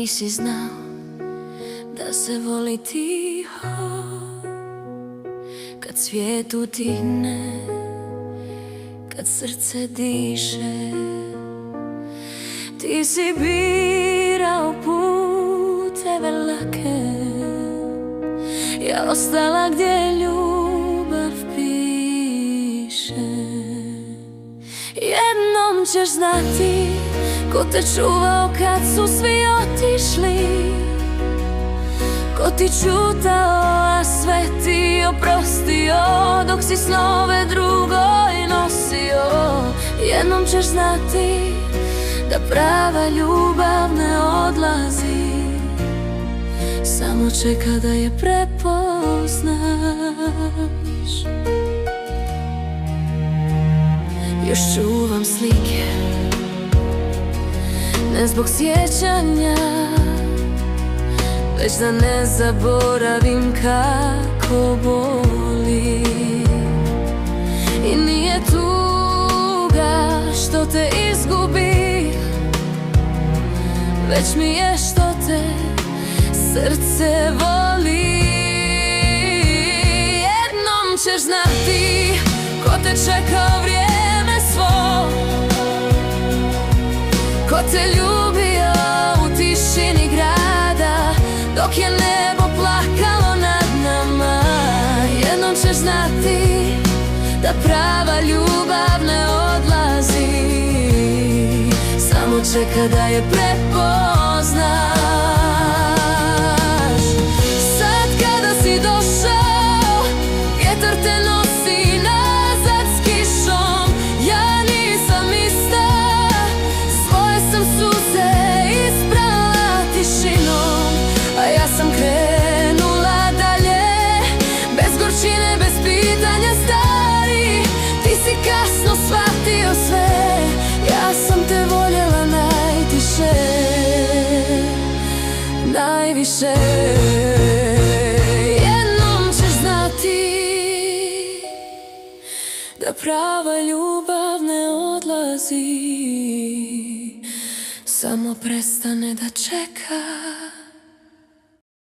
nisi znao da se voli tiho, kad svijet utihne, kad srce diše. Ti si birao puteve lake, ja ostala gdje ljubav piše. Jednom ćeš znati ko te čuvao kad su svi otišli, ko ti čutao, a sve ti oprostio, dok si snove drugoj nosio. Jednom ćeš znati da prava ljubav ne odlazi, samo čeka da je prepoznaš. Još čuvam slike, ne zbog sjećanja, već da ne zaboravim kako boli. I nije tuga što te izgubi, već mi je što te srce voli. Jednom ćeš znati ko te čekao vrijeme svo, ko te ljubio u tišini grada, dok je nebo plakalo nad nama. Jednom ćeš znati da prava ljubav ne odlazi, samo čeka da je prepoznaš. Sad kada si došao, vjetar te nosi nazad s kišom. Ja nisam ista, svoje sam suze isprala tišinom, a ja sam krenula dalje, bez gorčine, bez pitanja stari. Ti si kasno shvatio sve, ja sam te voljela najtiše, najviše. Jednom ćeš znati da prava ljubav ne odlazi, samo prestane da čeka.